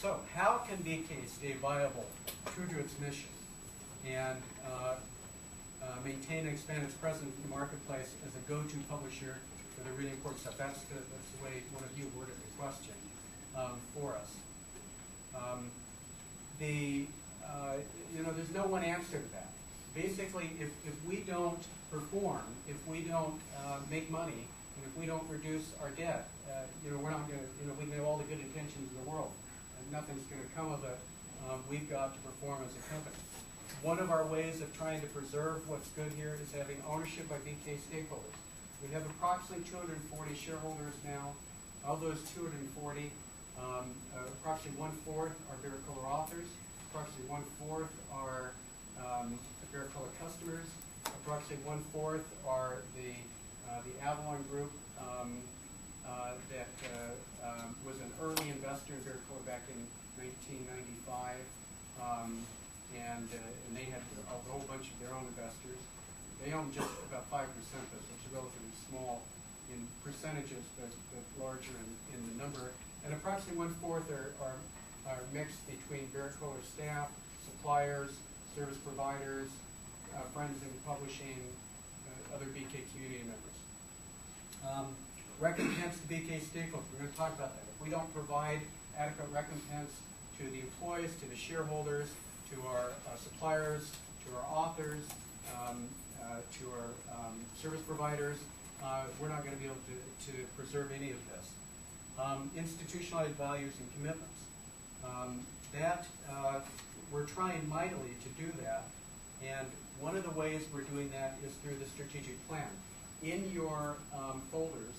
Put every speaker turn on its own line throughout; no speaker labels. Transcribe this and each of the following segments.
So how can BK stay viable, true to its mission, and maintain and expand its presence in the marketplace as a go-to publisher for the really important stuff? That's the way one of you worded the question for us. There's no one answer to that. Basically, if we don't perform, if we don't make money, and if we don't reduce our debt, we're not going to, we can have all the good intentions in the world, and nothing's going to come of it. We've got to perform as a company. One of our ways of trying to preserve what's good here is having ownership by BK stakeholders. We have approximately 240 shareholders now. Of those 240, approximately 1/4 are Berrett Koehler authors, approximately 1/4 are Berrett Koehler customers, approximately 1/4 are the Avalon Group that was an early investor in Berrett Koehler back in 1995, and they had a whole bunch of their own investors. They own just about 5% of this, which is relatively small in percentages, but larger in the number. And approximately 1/4 are mixed between Berrett Koehler staff, suppliers, service providers, friends in publishing, other BK community members. Recompense to BK stakeholders. We're going to talk about that. If we don't provide adequate recompense to the employees, to the shareholders, to our suppliers, to our authors, to our service providers, we're not going to be able to preserve any of this. Institutionalized values and commitments. We're trying mightily to do that, and one of the ways we're doing that is through the strategic plan. In your folders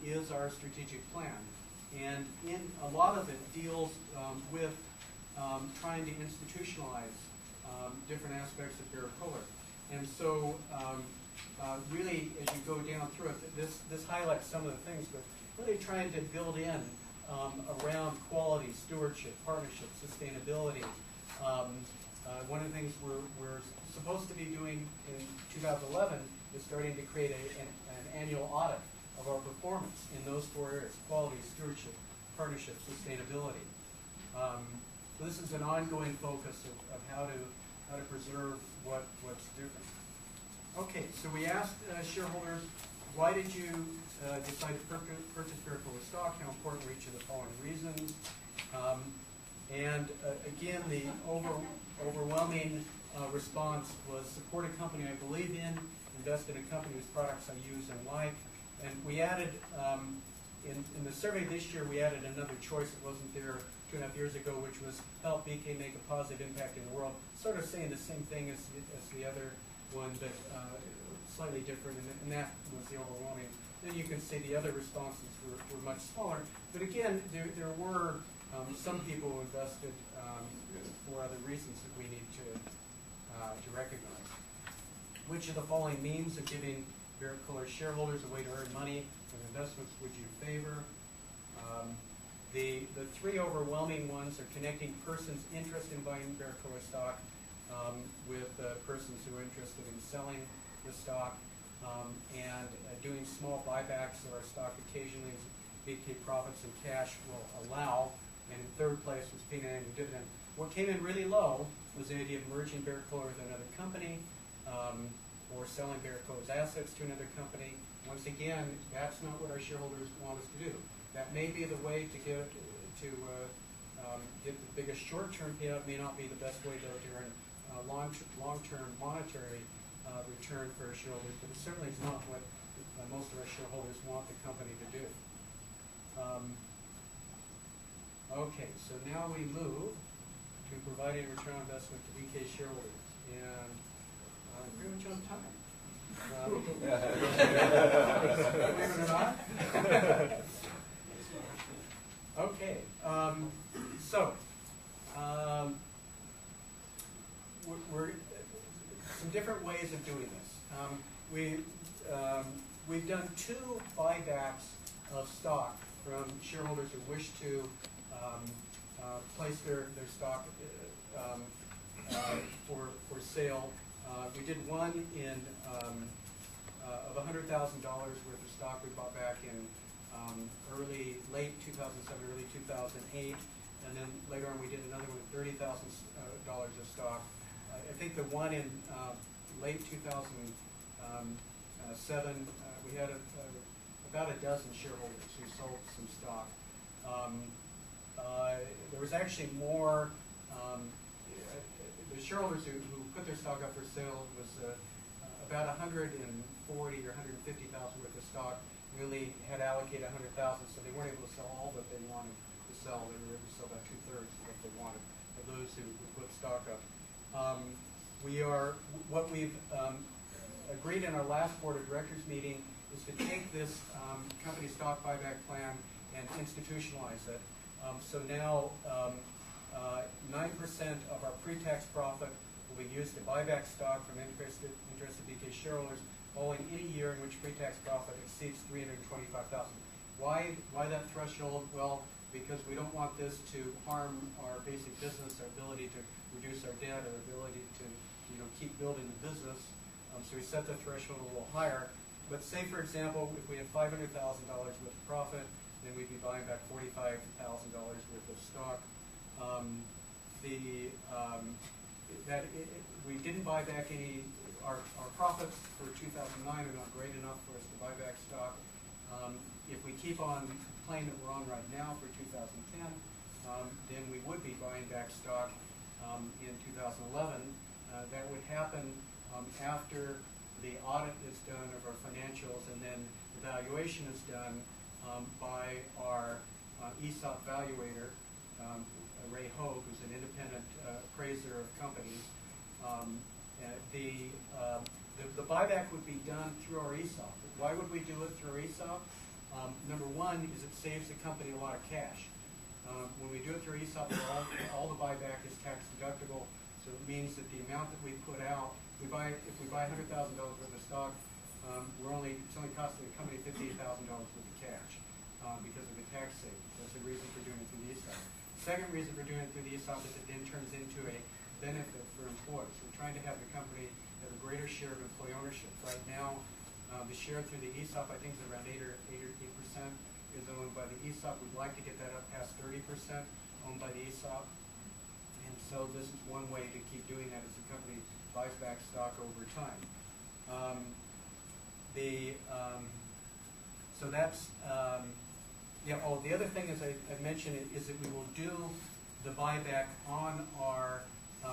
is our strategic plan, and in a lot of it deals with trying to institutionalize different aspects of Berrett Koehler. And so really, as you go down through it, this highlights some of the things, but really trying to build in around quality, stewardship, partnership, sustainability. One of the things we're supposed to be doing in 2011 is starting to create an annual audit of our performance in those 4 areas: quality, stewardship, partnership, sustainability. So this is an ongoing focus of how to preserve what's different. Okay, so we asked shareholders, why did you decide to purchase Berrett Koehler stock? How important were each of the following reasons? Again, the overwhelming response was support a company I believe in, invest in a company whose products I use and like. And we added, in the survey this year, we added another choice that wasn't there 2.5 years ago, which was help BK make a positive impact in the world. Sort of saying the same thing as the other one, but slightly different, and that was the overwhelming. Then you can see the other responses were much smaller. But again, there were some people who invested for other reasons that we need to recognize. Which of the following means of giving Berrett Koehler shareholders a way to earn money with investments would you favor? The 3 overwhelming ones are connecting persons interested in buying Berrett Koehler stock with persons who are interested in selling the stock, and doing small buybacks of our stock occasionally as BK profits and cash will allow. And in 3rd place was paying an annual dividend. What came in really low was the idea of merging Berrett Koehler with another company, or selling Berrett Koehler's assets to another company. Once again, that's not what our shareholders want us to do. That may be the way to get the biggest short-term payout. May not be the best way to earn long-term monetary return for our shareholders, but it certainly is not what most of our shareholders want the company to do. Okay, so now we move to providing return on investment to BK shareholders, and I'm pretty much on time. Believe it or not. Okay, we're some different ways of doing this. We've done 2 buybacks of stock from shareholders who wish to place their stock for sale. We did one of $100,000 worth of stock we bought back in late 2007, early 2008. and then later on we did another one at $30,000 of stock. I think the one in late 2007, we had about a dozen shareholders who sold some stock. There was actually more. The shareholders who put their stock up for sale was about 140 or 150,000 worth of stock. Really had allocated 100,000, so they weren't able to sell all that they wanted to sell. They were able to sell about 2/3 of what they wanted of those who put stock up. What we've agreed in our last board of directors meeting is to take this company stock buyback plan and institutionalize it. So now 9% of our pre-tax profit will be used to buy back stock from interested BK shareholders following any year in which pre-tax profit exceeds $325,000. Why that threshold? Well, because we don't want this to harm our basic business, our ability to reduce our debt, our ability to keep building the business. So we set the threshold a little higher. But say, for example, if we had $500,000 worth of profit, then we'd be buying back $45,000 worth of stock. We didn't buy back any. Our profits for 2009 are not great enough for us to buy back stock. If we keep on the plane that we're on right now for 2010, then we would be buying back stock in 2011. That would happen after the audit is done of our financials, and then the valuation is done by our ESOP valuator, Ray Hogue, who's an independent appraiser of companies. The buyback would be done through our ESOP. Why would we do it through our ESOP? Number one is it saves the company a lot of cash. When we do it through ESOP, all the buyback is tax deductible, so it means that the amount that we put out, if we buy $100,000 worth of stock, it's only costing the company $58,000 worth of cash because of the tax savings. That's the reason for doing it through the ESOP. Second reason for doing it through the ESOP is it then turns into a benefit for employees. We're trying to have the company have a greater share of employee ownership. Right now, the share through the ESOP, I think, is around 8% is owned by the ESOP. We'd like to get that up past 30% owned by the ESOP. And so this is one way to keep doing that as the company buys back stock over time. The other thing, as I mentioned, is that we will do the buyback on our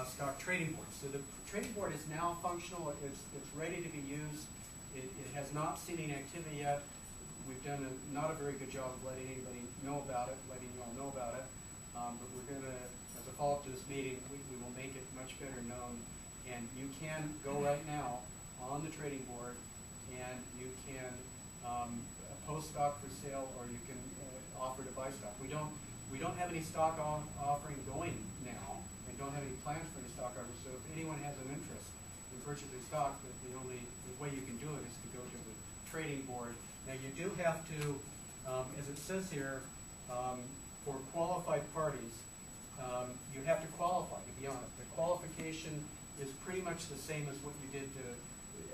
stock trading board. So the trading board is now functional. It's ready to be used. It has not seen any activity yet. We've done not a very good job of letting anybody know about it, letting you all know about it. But we're going to, as a follow-up to this meeting, we will make it much better known. And you can go right now on the trading board, and you can post stock for sale, or you can offer to buy stock. We don't have any stock offering going now, and don't have any plans for any stock offering. So if anyone has an interest in purchasing stock, the way you can do it is to go to the trading board. Now you do have to, as it says here, for qualified parties, you have to qualify to be on it. The qualification is pretty much the same as what you did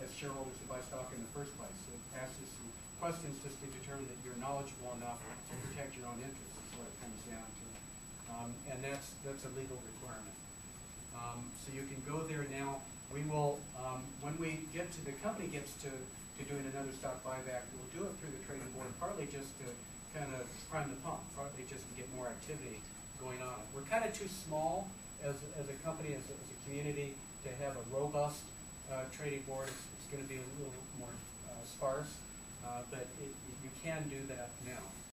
as shareholders to buy stock in the first place. It asks you some questions just to determine that you're knowledgeable enough to protect your own interests, is what it comes down to. And that's a legal requirement. So you can go there now. We will, when we get to, the company gets to doing another stock buyback, we'll do it through the trading board, partly just to kind of prime the pump, partly just to get more activity going on. We're kind of too small as a company, as a community, to have a robust trading board. It's going to be a little more sparse, but you can do that now.